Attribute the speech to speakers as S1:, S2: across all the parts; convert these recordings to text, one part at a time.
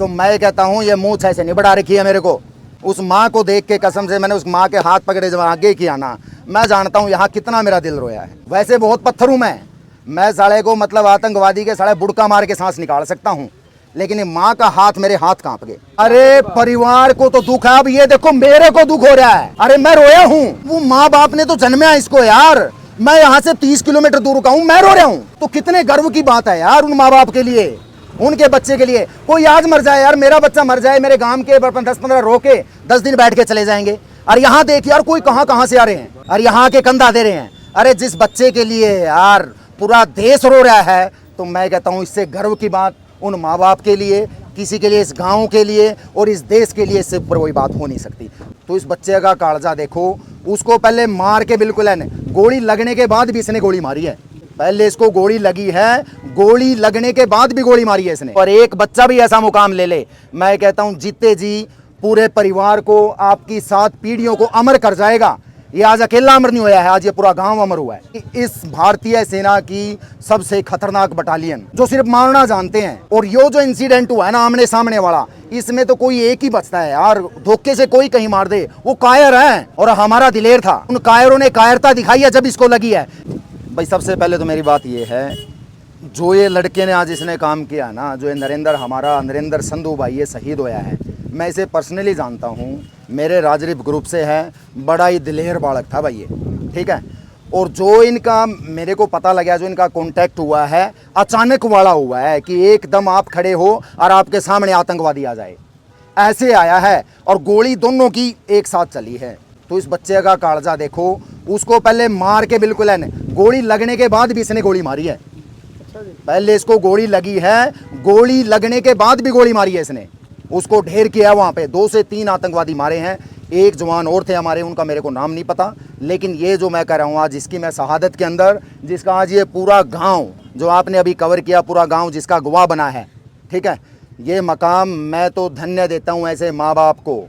S1: तो मैं कहता हूँ ये मूंछ ऐसे नहीं बढ़ा रखी है मेरे को। उस माँ को देख के कसम से मैंने उस माँ के हाथ पकड़े जब आगे किया ना, मैं जानता हूँ यहाँ कितना मेरा दिल रोया है। वैसे बहुत पत्थर हूँ मैं साले को मतलब आतंकवादी के साले बुड़का मार के सांस निकाल सकता हूँ, लेकिन ये माँ का हाथ, मेरे हाथ कांप गए। अरे परिवार को तो दुख है, अब ये देखो मेरे को दुख हो रहा है। अरे मैं रोया हूँ, वो माँ बाप ने तो जन्मा इसको यार, मैं यहाँ से 30 किलोमीटर दूर का हूँ, मैं रो रहा हूँ। तो कितने गर्व की बात है यार उन माँ बाप के लिए, उनके बच्चे के लिए। कोई आज मर जाए यार, मेरा बच्चा मर जाए, मेरे गांव के 10-15 रो के 10 दिन बैठ के चले जाएंगे। और यहाँ देख यार कोई कहाँ से आ रहे हैं और यहाँ के कंधा दे रहे हैं। अरे जिस बच्चे के लिए यार पूरा देश रो रहा है, तो मैं कहता हूँ इससे गर्व की बात उन माँ बाप के लिए, किसी के लिए, इस गांव के लिए और इस देश के लिए, इससे ऊपर कोई बात हो नहीं सकती। तो इस बच्चे का कालजा देखो, उसको पहले मार के बिल्कुल है, गोली लगने के बाद भी इसने गोली मारी है। पहले इसको गोली लगी है, गोली लगने के बाद भी गोली मारी है इसने। और एक बच्चा भी ऐसा मुकाम ले ले, मैं कहता हूँ जीते जी पूरे परिवार को, आपकी 7 पीढ़ियों को अमर कर जाएगा। ये आज अकेला अमर नहीं हुआ है, आज ये पूरा गांव अमर हुआ है। इस भारतीय सेना की सबसे खतरनाक बटालियन जो सिर्फ मारना जानते हैं। और ये जो इंसिडेंट हुआ है ना आमने सामने वाला, इसमें तो कोई एक ही बचता है यार, धोखे से कोई कहीं मार दे, वो कायर है और हमारा दिलेर था। उन कायरों ने कायरता दिखाई है जब इसको लगी है। भाई सबसे पहले तो मेरी बात ये है, जो ये लड़के ने आज इसने काम किया ना, जो ये नरेंद्र संधू भाई ये शहीद होया है, मैं इसे पर्सनली जानता हूँ, मेरे राजरीफ ग्रुप से है, बड़ा ही दिलेर बालक था भाई ये, ठीक है। और जो इनका मेरे को पता लगा, जो इनका कांटेक्ट हुआ है, अचानक वाला हुआ है कि एकदम आप खड़े हो और आपके सामने आतंकवादी आ जाए, ऐसे आया है। और गोली दोनों की एक साथ चली है। तो इस बच्चे का कालजा देखो, उसको पहले मार के बिल्कुल है, गोली लगने के बाद भी इसने गोली मारी है। पहले इसको गोली लगी है, गोली लगने के बाद भी गोली मारी है इसने, उसको ढेर किया वहाँ पे। 2 से 3 आतंकवादी मारे हैं, एक जवान और थे हमारे, उनका मेरे को नाम नहीं पता। लेकिन ये जो मैं कह रहा हूँ आज, जिसकी मैं शहादत के अंदर, जिसका आज ये पूरा गांव जो आपने अभी कवर किया, पूरा गांव जिसका गवाह बना है, ठीक है, ये मकाम मैं तो धन्य देता हूँ ऐसे माँ बाप को,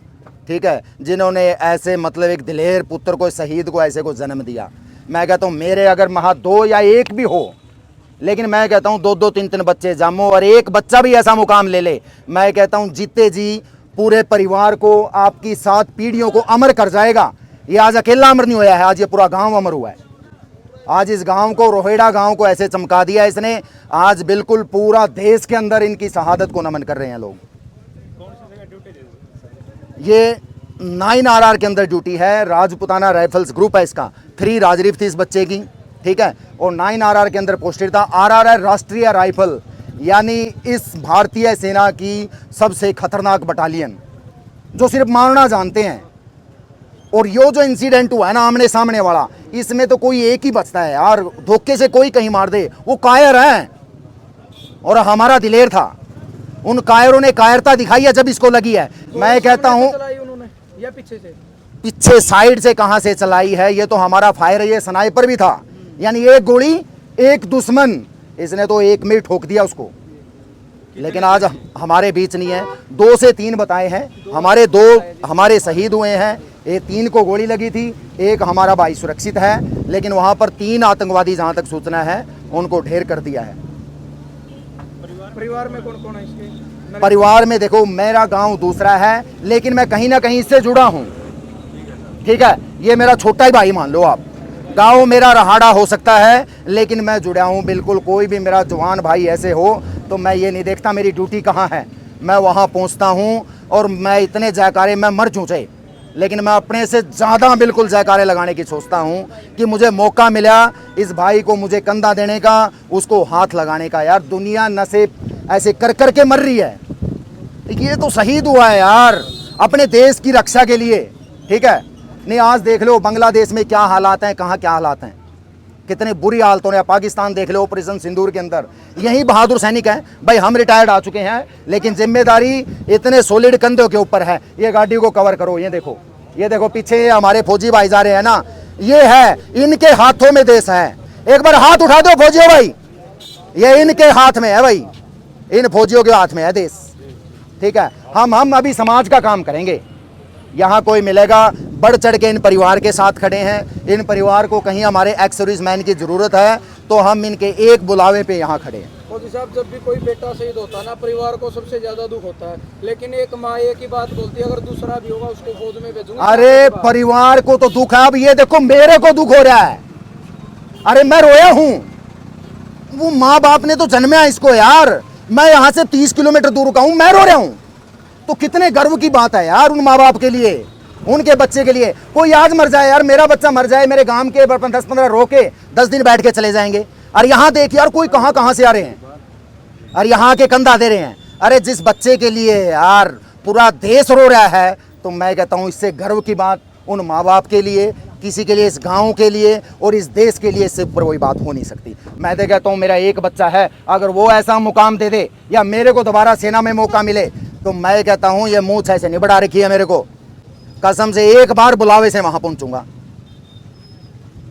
S1: ठीक है, जिन्होंने ऐसे मतलब एक दिलेर पुत्र को, शहीद को ऐसे को जन्म दिया। मैं कहता हूँ मेरे अगर महा 2 या 1 भी हो, लेकिन मैं कहता हूँ 2-2, 3-3 बच्चे जामो और एक बच्चा भी ऐसा मुकाम ले ले, मैं कहता हूँ जीते जी पूरे परिवार को, आपकी 7 पीढ़ियों को अमर कर जाएगा। ये आज अकेला अमर नहीं हुआ है, आज ये पूरा गांव अमर हुआ है। आज इस गांव को, रोहेड़ा गांव को ऐसे चमका दिया इसने, आज बिल्कुल पूरा देश के अंदर इनकी शहादत को नमन कर रहे हैं लोग। ये 9 RR के अंदर ड्यूटी है, राजपुताना राइफल्स ग्रुप है इसका, 3 राजरीफ थी इस बच्चे की, ठीक है, और 9 RR के अंदर पोस्टेड था। RR है राष्ट्रीय राइफल, यानी इस भारतीय सेना की सबसे खतरनाक बटालियन जो सिर्फ मारना जानते हैं। और ये जो इंसिडेंट हुआ है ना आमने सामने वाला, इसमें तो कोई एक ही बचता है यार, धोखे से कोई कहीं मार दे, वो कायर है और हमारा दिलेर था। उन कायरों ने कायरता दिखाई है जब इसको लगी है। मैं कहता हूँ पीछे साइड से कहां से चलाई है, ये तो हमारा फायर है, ये स्नाइपर भी था, यानी एक गोली एक दुश्मन, इसने तो एक में ठोक दिया उसको। लेकिन आज हमारे बीच नहीं है। 2 से 3 बताए हैं, हमारे 2 हमारे शहीद हुए हैं, ये 3 को गोली लगी थी, एक हमारा भाई सुरक्षित है, लेकिन वहां पर 3 आतंकवादी जहां तक सूचना है उनको ढेर कर दिया है।
S2: परिवार में कौन-कौन है इसके?
S1: परिवार में देखो मेरा गांव दूसरा है, लेकिन मैं कहीं ना कहीं इससे जुड़ा हूं, ठीक है, ये मेरा छोटा ही भाई मान लो आप। गांव मेरा रहाड़ा हो सकता है, लेकिन मैं जुड़ा हूं बिल्कुल। कोई भी मेरा जवान भाई ऐसे हो तो मैं ये नहीं देखता मेरी ड्यूटी कहाँ है, मैं वहाँ पहुँचता हूँ। और मैं इतने जयकारे, मैं मर चूँ चाहे, लेकिन मैं अपने से ज़्यादा बिल्कुल जयकारे लगाने की सोचता हूँ कि मुझे मौका मिला इस भाई को मुझे कंधा देने का, उसको हाथ लगाने का। यार दुनिया नशे ऐसे कर कर के मर रही है, ये तो शहीद हुआ है यार अपने देश की रक्षा के लिए, ठीक है। नहीं आज देख लो बांग्लादेश में क्या हालात हैं, कहाँ क्या हालात हैं, कितने बुरी हालतों ने। पाकिस्तान देख लो ऑपरेशन सिंदूर के अंदर, यही बहादुर सैनिक हैं भाई। हम रिटायर्ड आ चुके हैं, लेकिन जिम्मेदारी इतने सॉलिड कंधों के ऊपर है। ये गाड़ी को कवर करो, ये देखो पीछे हमारे फौजी भाई जा रहे हैं ना, ये है इनके हाथों में देश है। एक बार हाथ उठा दो फौजियों भाई, ये इनके हाथ में है भाई, इन फौजियों के हाथ में है देश, ठीक है। हम अभी समाज का काम करेंगे, यहाँ कोई मिलेगा बढ़ चढ़ के इन परिवार के साथ खड़े हैं। इन परिवार को कहीं हमारे एक्स सर्विस मैन की ज़रूरत है तो हम इनके एक बुलावे पे यहाँ खड़े हैं।
S2: फौजी साहब, जब भी कोई बेटा शहीद होता है ना, परिवार को सबसे ज्यादा दुख होता है, लेकिन एक माँ एक ही बात बोलती है, अगर दूसरा भी होगा उसको फौज में भेजूंगा।
S1: अरे परिवार को तो दुख है, अब ये देखो मेरे को दुख हो रहा है। अरे मैं रोया हूं, वो माँ बाप ने तो जन्मा इसको यार, मैं यहां से 30 किलोमीटर दूर का हूं, मैं रो रहा हूं। तो कितने गर्व की बात है यार उन माँ बाप के लिए, उनके बच्चे के लिए। कोई आज मर जाए यार, मेरा बच्चा मर जाए, मेरे गांव के 10-15 रो के 10 दिन बैठ के चले जाएंगे। और यहाँ देख यार कोई कहाँ कहाँ से आ रहे हैं और यहाँ के कंधा दे रहे हैं। अरे जिस बच्चे के लिए यार पूरा देश रो रहा है, तो मैं कहता हूँ इससे गर्व की बात उन माँ बाप के लिए, किसी के लिए, इस गांव के लिए और इस देश के लिए, इससे ऊपर कोई बात हो नहीं सकती। मैं तो कहता हूँ मेरा एक बच्चा है, अगर वो ऐसा मुकाम दे दे या मेरे को दोबारा सेना में मौका मिले, तो मैं कहता हूँ ये मूंछ ऐसे निबड़ा रखी है मेरे को, कसम से एक बार बुलावे से वहाँ पहुँचूंगा।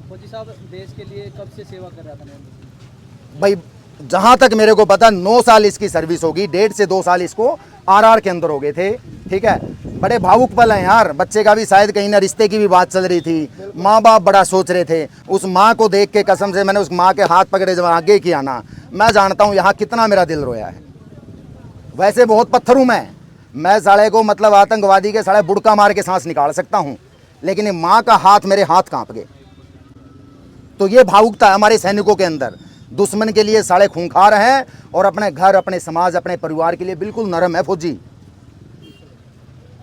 S2: फौजी साहब, देश के लिए कब से सेवा कर रहा था?
S1: भाई जहाँ तक मेरे को पता 9 साल इसकी सर्विस होगी, 1.5 से 2 साल इसको आरआर के अंदर हो गए थे। ठीक है, बड़े भावुक पल हैं यार, बच्चे का भी शायद कहीं ना रिश्ते की भी बात चल रही थी, माँ बाप बड़ा सोच रहे थे। उस माँ को देख के कसम से मैंने उस माँ के हाथ पकड़े जब आगे किया ना, मैं जानता हूँ यहाँ कितना मेरा दिल रोया है। वैसे बहुत पत्थर हूँ मैं साले को मतलब आतंकवादी के साले बुड़का मार के सांस निकाल सकता हूँ, लेकिन ये माँ का हाथ, मेरे हाथ कांप गए। तो ये भावुकता है हमारे सैनिकों के अंदर। दुश्मन के लिए साले खूंखार हैं और अपने घर, अपने समाज, अपने परिवार के लिए बिल्कुल नरम है फौजी।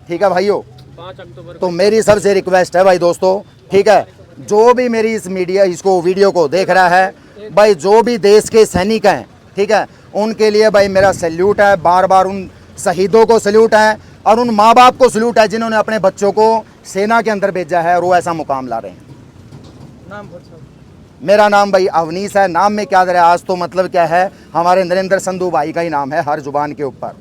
S1: ठीक है भाइयों,
S2: 5 अक्टूबर
S1: तो मेरी सबसे रिक्वेस्ट है भाई दोस्तों, ठीक है, जो भी मेरी इस वीडियो को देख रहा है भाई, जो भी देश के सैनिक हैं, ठीक है, उनके लिए भाई मेरा सैल्यूट है, बार बार उन शहीदों को सैल्यूट है और उन माँ बाप को सैल्यूट है जिन्होंने अपने बच्चों को सेना के अंदर भेजा है और वो ऐसा मुकाम ला रहे हैं।
S2: नाम फौजी साहब?
S1: मेरा नाम भाई अवनीश है। नाम में क्या दर है, आज तो मतलब क्या है, हमारे नरेंद्र संधू भाई का ही नाम है हर जुबान के ऊपर।